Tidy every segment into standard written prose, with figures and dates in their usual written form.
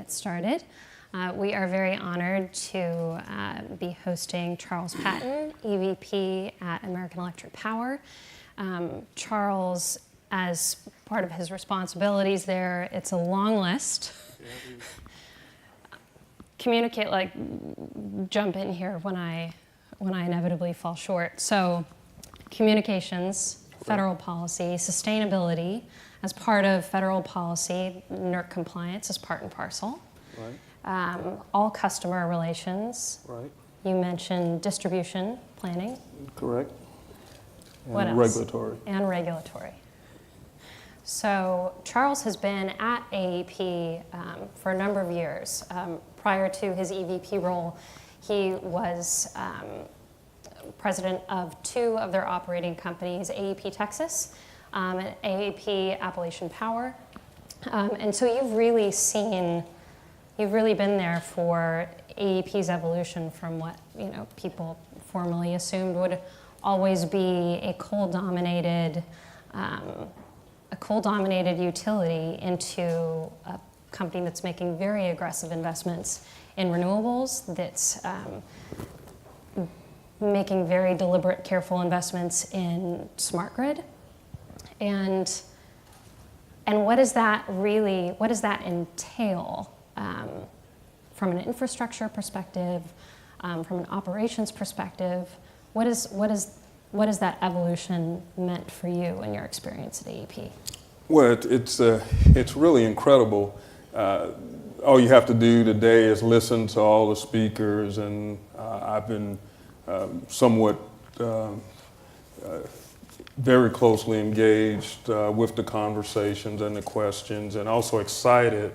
get started. We are very honored to be hosting Charles Patton, EVP at American Electric Power. Charles, as part of his responsibilities there, it's a long list. Communicate, jump in here when I inevitably fall short. So, communications, federal policy, sustainability as part of federal policy, NERC compliance is part and parcel. Right. All customer relations. Right. You mentioned distribution planning. Correct. And What else? regulatory. And regulatory. So Charles has been at AEP for a number of years. Prior to his EVP role, he was president of two of their operating companies, AEP Texas and AEP Appalachian Power. And so you've really been there for AEP's evolution from what people formerly assumed would always be a coal-dominated utility into a company that's making very aggressive investments in renewables, that's making very deliberate, careful investments in smart grid. And what does that entail from an infrastructure perspective, from an operations perspective? What is that evolution meant for you in your experience at AEP? Well, it's really incredible. All you have to do today is listen to all the speakers, and I've been somewhat very closely engaged with the conversations and the questions, and also excited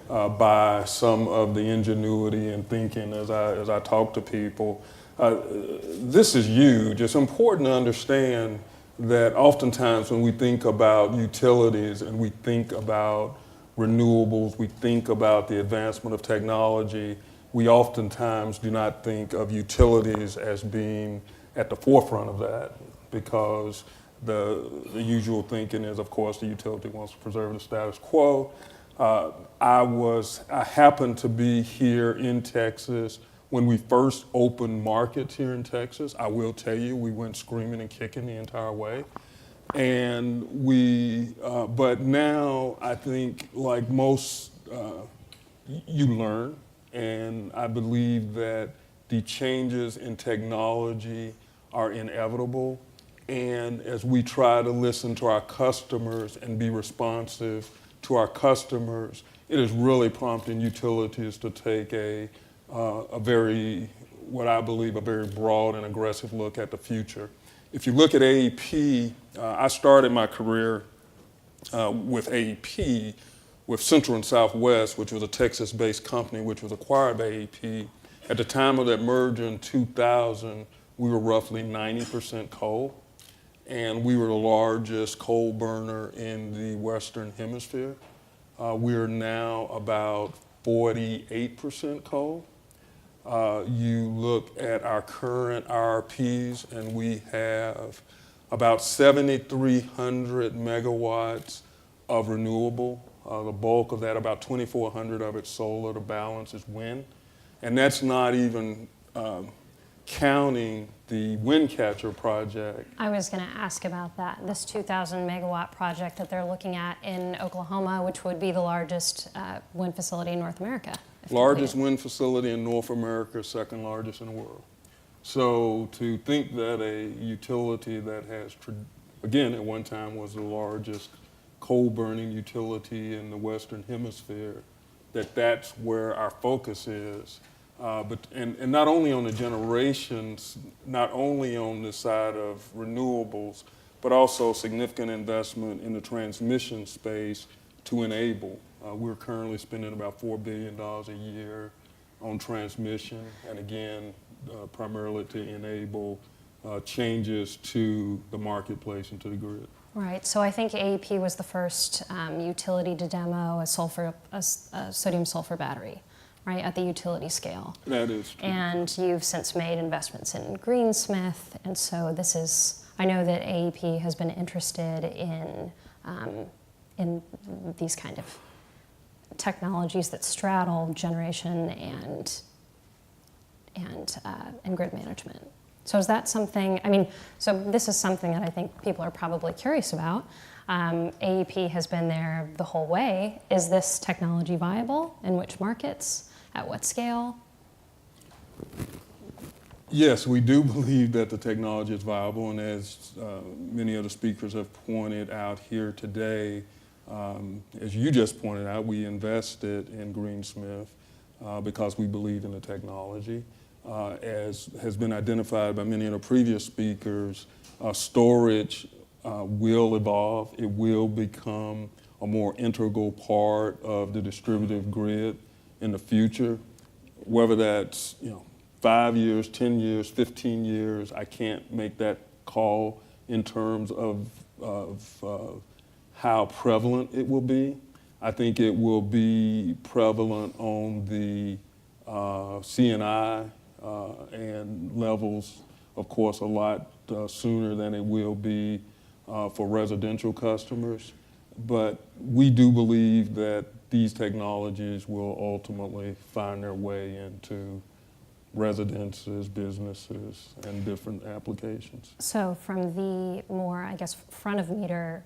by some of the ingenuity and thinking as I talk to people. This is huge. It's important to understand that oftentimes when we think about utilities and we think about renewables, we think about the advancement of technology, we oftentimes do not think of utilities as being at the forefront of that, because the usual thinking is, of course, the utility wants to preserve the status quo. I happened to be here in Texas when we first opened markets here in Texas. I will tell you, we went screaming and kicking the entire way. And but now I think like most, you learn. And I believe that the changes in technology are inevitable. And as we try to listen to our customers and be responsive to our customers, it is really prompting utilities to take what I believe, a very broad and aggressive look at the future. If you look at AEP, I started my career with AEP with Central and Southwest, which was a Texas-based company which was acquired by AEP. At the time of that merger in 2000, we were roughly 90% coal, and we were the largest coal burner in the Western Hemisphere. We are now about 48% coal. You look at our current IRPs, and we have about 7,300 megawatts of renewable. The bulk of that, about 2,400 of it solar, the balance is wind. And that's not even counting the wind catcher project. I was going to ask about that. This 2,000 megawatt project that they're looking at in Oklahoma, which would be the largest wind facility in North America. Largest wind facility in North America, second largest in the world. So to think that a utility that has, again, at one time was the largest coal-burning utility in the Western Hemisphere, that's where our focus is. And not only on the generations, not only on the side of renewables, but also significant investment in the transmission space to enable. We're currently spending about $4 billion a year on transmission, and again, primarily to enable changes to the marketplace and to the grid. Right, so I think AEP was the first utility to demo a sodium sulfur battery, right, at the utility scale. That is true. And you've since made investments in Greensmith, and so I know that AEP has been interested in these kind of technologies that straddle generation and grid management. So is that something, so this is something that I think people are probably curious about. AEP has been there the whole way. Is this technology viable? In which markets? At what scale? Yes, we do believe that the technology is viable, and as many of the speakers have pointed out here today, as you just pointed out, we invested in Greensmith because we believe in the technology. As has been identified by many of the previous speakers, storage will evolve. It will become a more integral part of the distributed grid in the future, whether that's 5 years, 10 years, 15 years. I can't make that call in terms of how prevalent it will be. I think it will be prevalent on the C&I and levels, of course, a lot sooner than it will be for residential customers. But we do believe that these technologies will ultimately find their way into residences, businesses, and different applications. So from the more, I guess, front of meter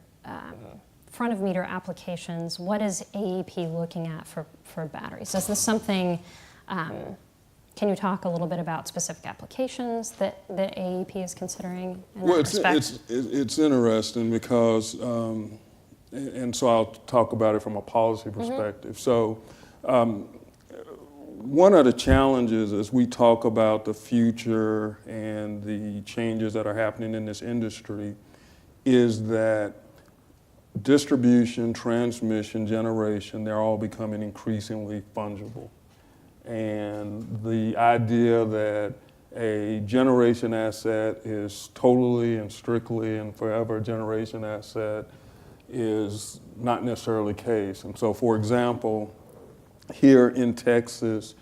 applications, what is AEP looking at for batteries? Is this something, can you talk a little bit about specific applications that AEP is considering in that respect? It's interesting because, and so I'll talk about it from a policy perspective. So one of the challenges as we talk about the future and the changes that are happening in this industry is that distribution, transmission, generation, they're all becoming increasingly fungible. And the idea that a generation asset is totally and strictly and forever a generation asset is not necessarily the case. And so, for example, here in Texas,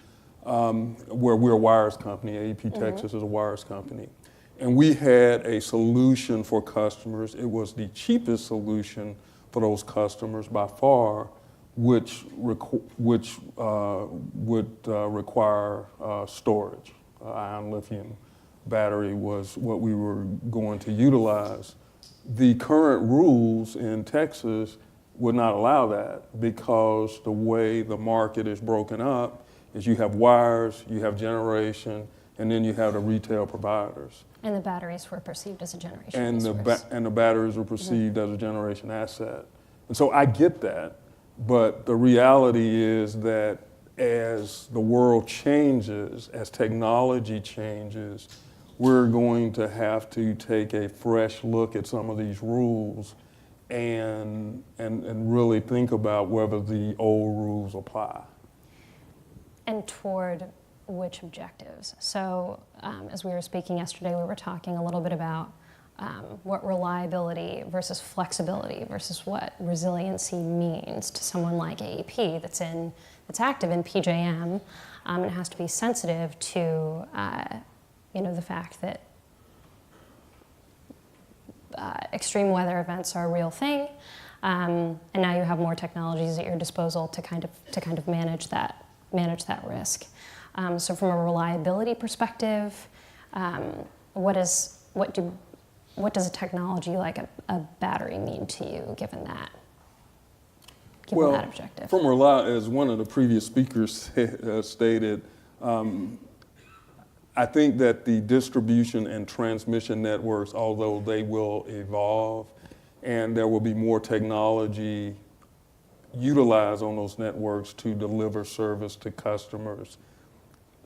where we're a wires company, AEP Texas is a wires company, and we had a solution for customers. It was the cheapest solution for those customers by far, which would require storage. Ion lithium battery was what we were going to utilize. The current rules in Texas would not allow that because the way the market is broken up is you have wires, you have generation, and then you have the retail providers. And the batteries were perceived as a generation and resource. And the batteries were perceived as a generation asset. And so I get that, but the reality is that as the world changes, as technology changes, we're going to have to take a fresh look at some of these rules and really think about whether the old rules apply. And toward which objectives? So as we were speaking yesterday, we were talking a little bit about what reliability versus flexibility versus what resiliency means to someone like AEP that's active in PJM and has to be sensitive to the fact that extreme weather events are a real thing, and now you have more technologies at your disposal to kind of manage that risk. So from a reliability perspective, what does a technology like a battery mean to you, given that objective? As one of the previous speakers stated, I think that the distribution and transmission networks, although they will evolve and there will be more technology utilized on those networks to deliver service to customers,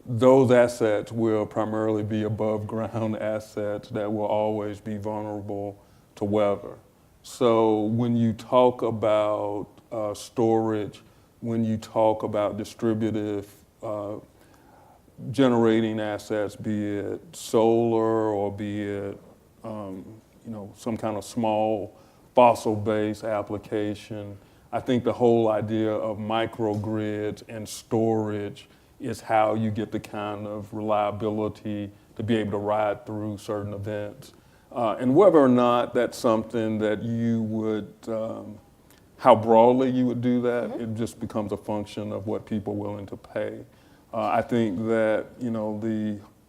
those assets will primarily be above ground assets that will always be vulnerable to weather. So when you talk about storage, when you talk about distributive generating assets, be it solar or be it some kind of small fossil-based application, I think the whole idea of microgrids and storage is how you get the kind of reliability to be able to ride through certain events. And whether or not that's something that you would how broadly you would do that, it just becomes a function of what people are willing to pay. I think that,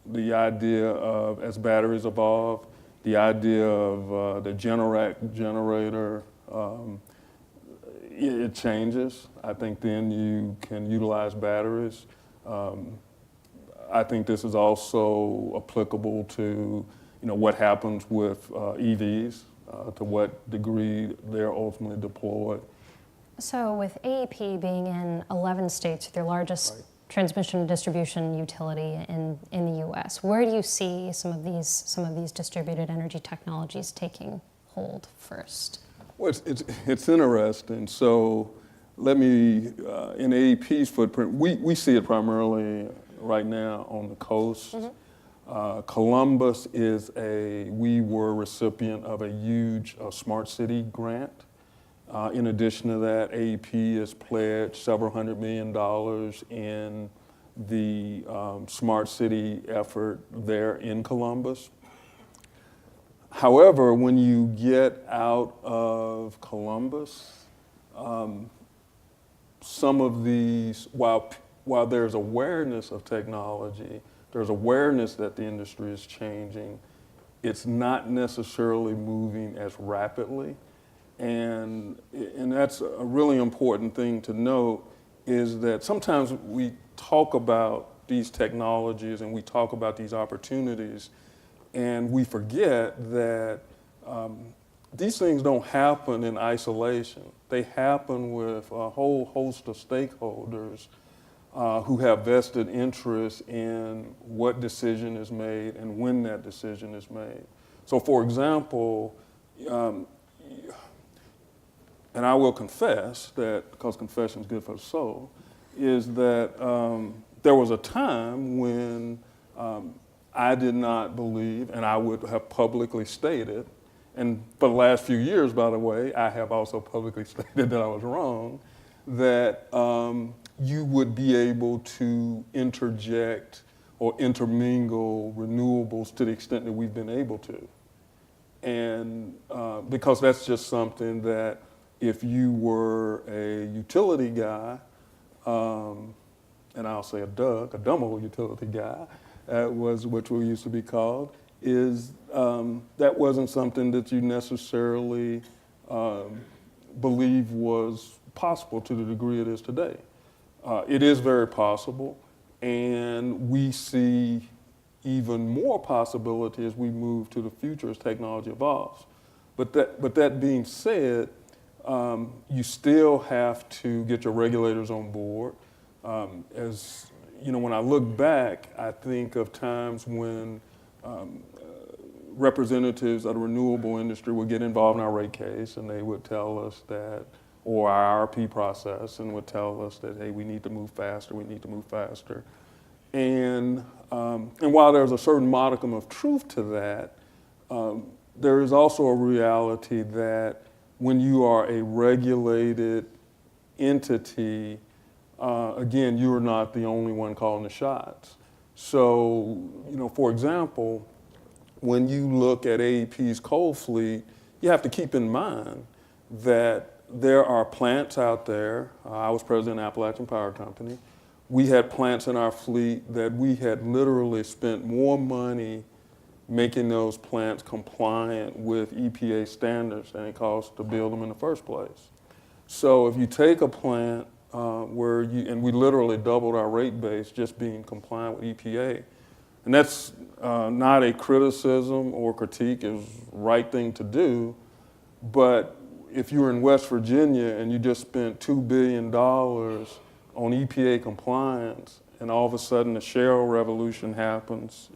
the idea of, as batteries evolve, the idea of the generator, it changes. I think then you can utilize batteries. I think this is also applicable to, what happens with EVs, to what degree they're ultimately deployed. So with AEP being in 11 states, their largest transmission and distribution utility in the U.S., where do you see some of these distributed energy technologies taking hold first? Well, it's interesting. So let me, in AEP's footprint, we see it primarily right now on the coast. Columbus we were recipient of a huge smart city grant. In addition to that, AEP has pledged several $100 million in the smart city effort there in Columbus. However, when you get out of Columbus, some of these, while there's awareness of technology, there's awareness that the industry is changing, it's not necessarily moving as rapidly. And that's a really important thing to note, is that sometimes we talk about these technologies and we talk about these opportunities, and we forget that these things don't happen in isolation. They happen with a whole host of stakeholders who have vested interest in what decision is made and when that decision is made. So for example, and I will confess that, because confession is good for the soul, is that there was a time when I did not believe, and I would have publicly stated, and for the last few years, by the way, I have also publicly stated that I was wrong, that you would be able to interject or intermingle renewables to the extent that we've been able to. And because that's just something that, if you were a utility guy, and I'll say a dumb old utility guy, was what we used to be called, is that wasn't something that you necessarily believe was possible to the degree it is today. It is very possible, and we see even more possibility as we move to the future as technology evolves. But that being said, you still have to get your regulators on board. As you know, when I look back, I think of times when representatives of the renewable industry would get involved in our rate case, and they would tell us that, or our RP process, and would tell us that, hey, we need to move faster, we need to move faster. And while there's a certain modicum of truth to that, there is also a reality that when you are a regulated entity, again, you're not the only one calling the shots. So, for example, when you look at AEP's coal fleet, you have to keep in mind that there are plants out there. I was president of Appalachian Power Company. We had plants in our fleet that we had literally spent more money making those plants compliant with EPA standards than it cost to build them in the first place. So if you take a plant and we literally doubled our rate base just being compliant with EPA, and that's not a criticism or critique, it's the right thing to do, but if you were in West Virginia and you just spent $2 billion on EPA compliance, and all of a sudden the shale revolution happens,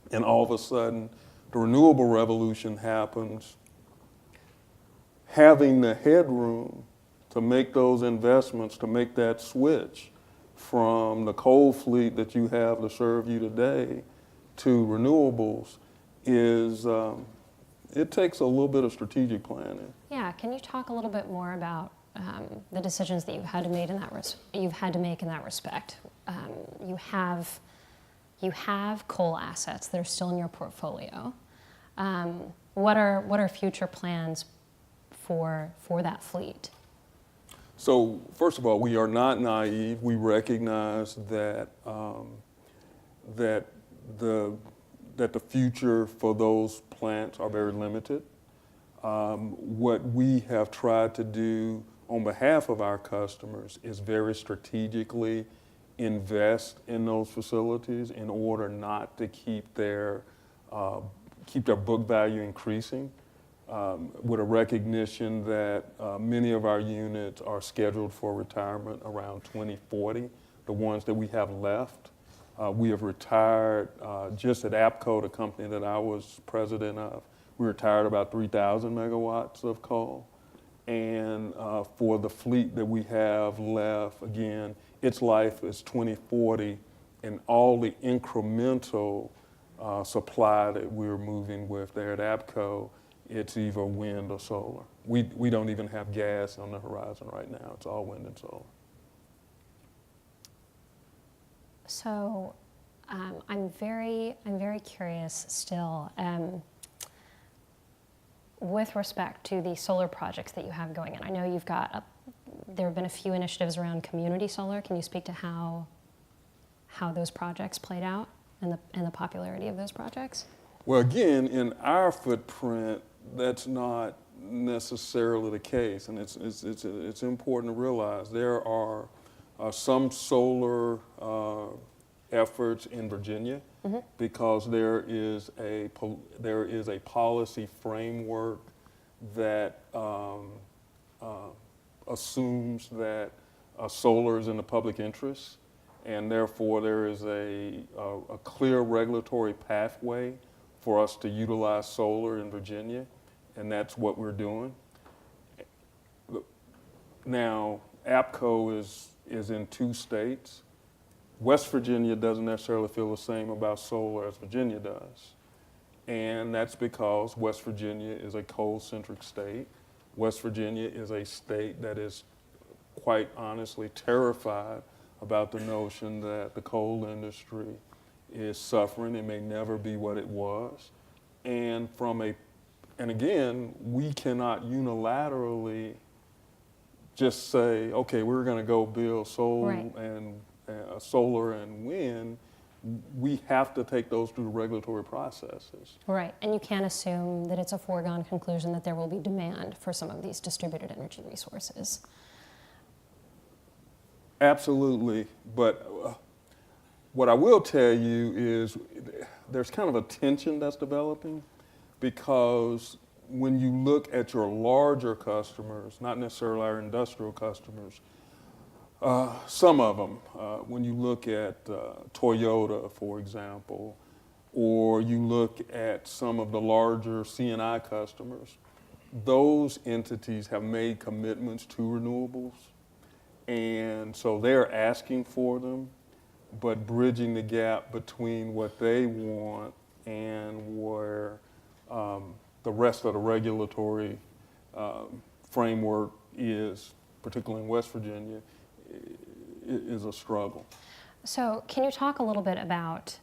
and all of a sudden the renewable revolution happens, having the headroom to make those investments, to make that switch from the coal fleet that you have to serve you today to renewables it takes a little bit of strategic planning. Yeah, can you talk a little bit more about the decisions that you've had to make in that respect? You have coal assets that are still in your portfolio. What are future plans for that fleet? So first of all, we are not naive. We recognize that that the future for those plants are very limited. What we have tried to do on behalf of our customers is very strategically invest in those facilities in order not to keep their book value increasing, with a recognition that many of our units are scheduled for retirement around 2040, the ones that we have left. We have retired, just at APCO, the company that I was president of, we retired about 3,000 megawatts of coal. And for the fleet that we have left, again, its life is 2040, and all the incremental supply that we're moving with there at APCO, it's either wind or solar. We don't even have gas on the horizon right now. It's all wind and solar. So I'm very curious still, with respect to the solar projects that you have going in. I know you've got there have been a few initiatives around community solar. Can you speak to how those projects played out and the popularity of those projects? Well, again, in our footprint, that's not necessarily the case, and it's important to realize there are some solar efforts in Virginia, because there is a policy framework that assumes that solar is in the public interest, and therefore there is a clear regulatory pathway for us to utilize solar in Virginia, and that's what we're doing. Now, APCO is in 2 states. West Virginia doesn't necessarily feel the same about solar as Virginia does. And that's because West Virginia is a coal-centric state. West Virginia is a state that is quite honestly terrified about the notion that the coal industry is suffering. It may never be what it was. And again, we cannot unilaterally just say, okay, we're going to go build solar and wind. We have to take those through the regulatory processes. Right, and you can't assume that it's a foregone conclusion that there will be demand for some of these distributed energy resources. Absolutely, but what I will tell you is there's kind of a tension that's developing, because when you look at your larger customers, not necessarily our industrial customers, some of them, when you look at Toyota, for example, or you look at some of the larger C&I customers, those entities have made commitments to renewables. And so they're asking for them, but bridging the gap between what they want and where the rest of the regulatory framework is, particularly in West Virginia, is a struggle. So can you talk a little bit about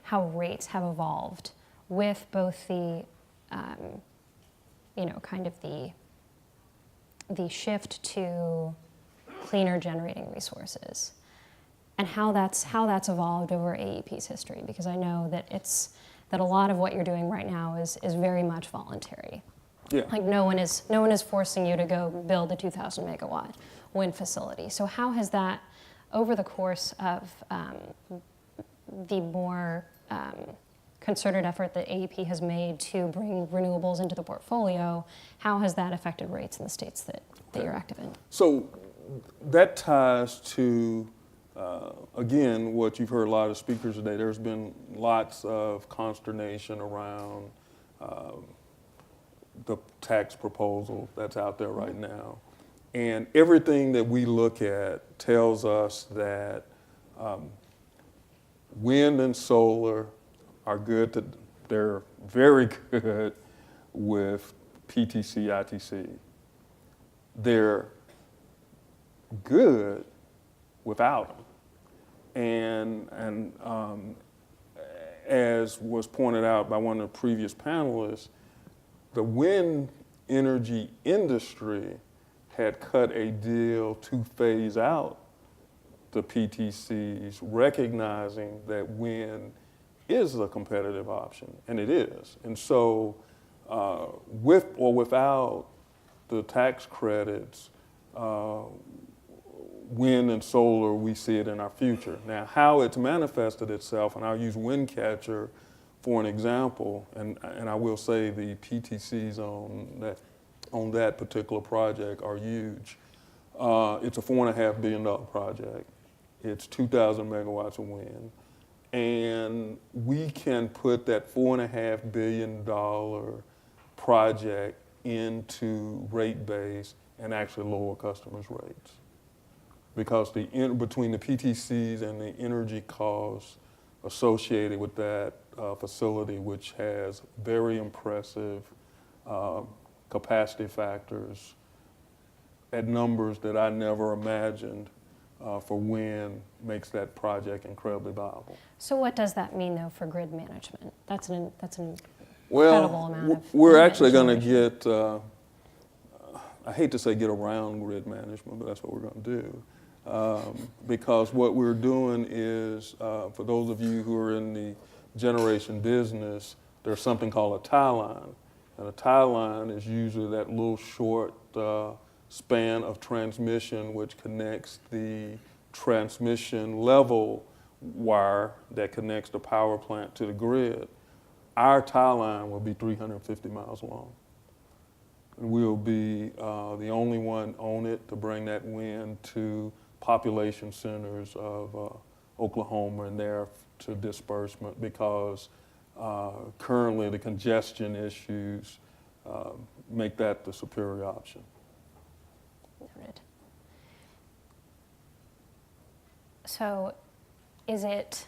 how rates have evolved with both the, kind of the shift to cleaner generating resources, and how that's evolved over AEP's history? Because I know that a lot of what you're doing right now is very much voluntary. Yeah. Like no one is forcing you to go build a 2,000 megawatt wind facility. So how has that, over the course of the more concerted effort that AEP has made to bring renewables into the portfolio, how has that affected rates in the states that you're active in? So that ties to, again, what you've heard a lot of speakers today. There's been lots of consternation around the tax proposal that's out there right now. And everything that we look at tells us that wind and solar are good. They're very good with PTC, ITC. They're good without them. And as was pointed out by one of the previous panelists, the wind energy industry had cut a deal to phase out the PTCs, recognizing that wind is a competitive option, and it is. And so with or without the tax credits, wind and solar, we see it in our future. Now, how it's manifested itself, and I'll use Windcatcher for an example, and I will say the PTCs on that particular project are huge. It's a $4.5 billion project. It's 2,000 megawatts of wind. And we can put that $4.5 billion project into rate base and actually lower customers' rates. Because between the PTCs and the energy costs associated with that facility, which has very impressive capacity factors at numbers that I never imagined for wind, makes that project incredibly viable. So what does that mean, though, for grid management? That's an incredible Well, amount of we're actually going to generation. get, I hate to say get around grid management, but that's what we're going to do. Because what we're doing is, for those of you who are in the generation business, there's something called a tie line. And a tie line is usually that little short span of transmission which connects the transmission level wire that connects the power plant to the grid. Our tie line will be 350 miles long. And we'll be the only one on it to bring that wind to population centers of Oklahoma and there to disbursement, because currently the congestion issues make that the superior option. Noted. So is it,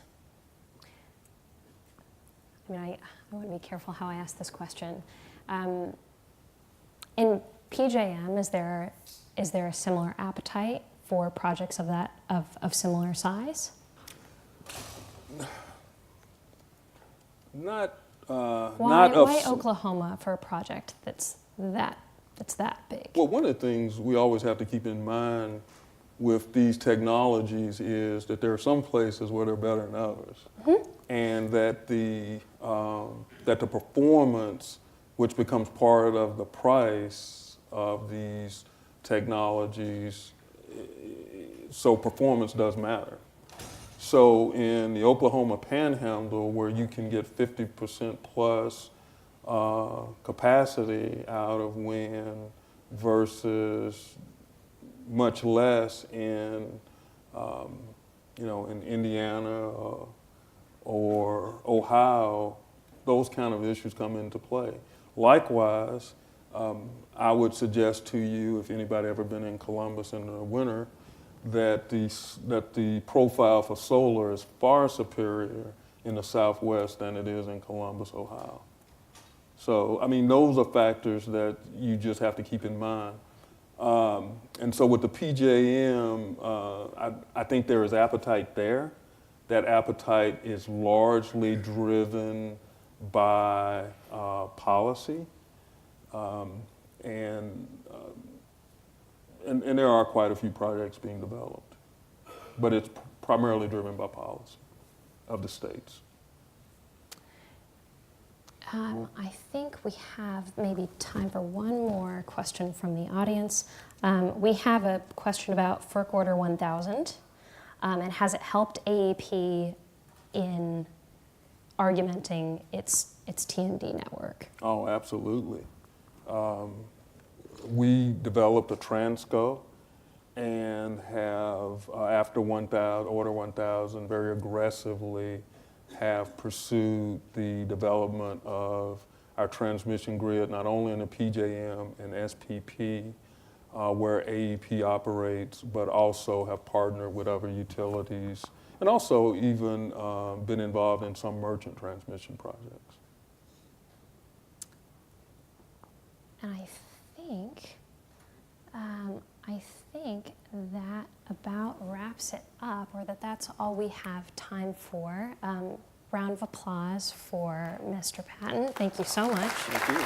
I mean, I want to be careful how I ask this question. In PJM, is there a similar appetite for projects of similar size? Not Why Oklahoma for a project that's that big? Well, one of the things we always have to keep in mind with these technologies is that there are some places where they're better than others, and that the performance, which becomes part of the price of these technologies, so performance does matter. So in the Oklahoma Panhandle, where you can get 50% plus capacity out of wind versus much less in, in Indiana or Ohio, those kind of issues come into play. Likewise, I would suggest to you, if anybody ever been in Columbus in the winter, that the profile for solar is far superior in the Southwest than it is in Columbus, Ohio. So, I mean, those are factors that you just have to keep in mind. And so with the PJM, I think there is appetite there. That appetite is largely driven by policy. And there are quite a few projects being developed, but it's primarily driven by policy of the states. I think we have maybe time for one more question from the audience. We have a question about FERC Order 1000, and has it helped AEP in argumenting its T&D network? Oh, absolutely. We developed a transco and have, after Order 1000, very aggressively have pursued the development of our transmission grid, not only in the PJM and SPP, where AEP operates, but also have partnered with other utilities, and also even been involved in some merchant transmission projects. And I think that about wraps it up, or that's all we have time for. Round of applause for Mr. Patton. Thank you so much. Thank you.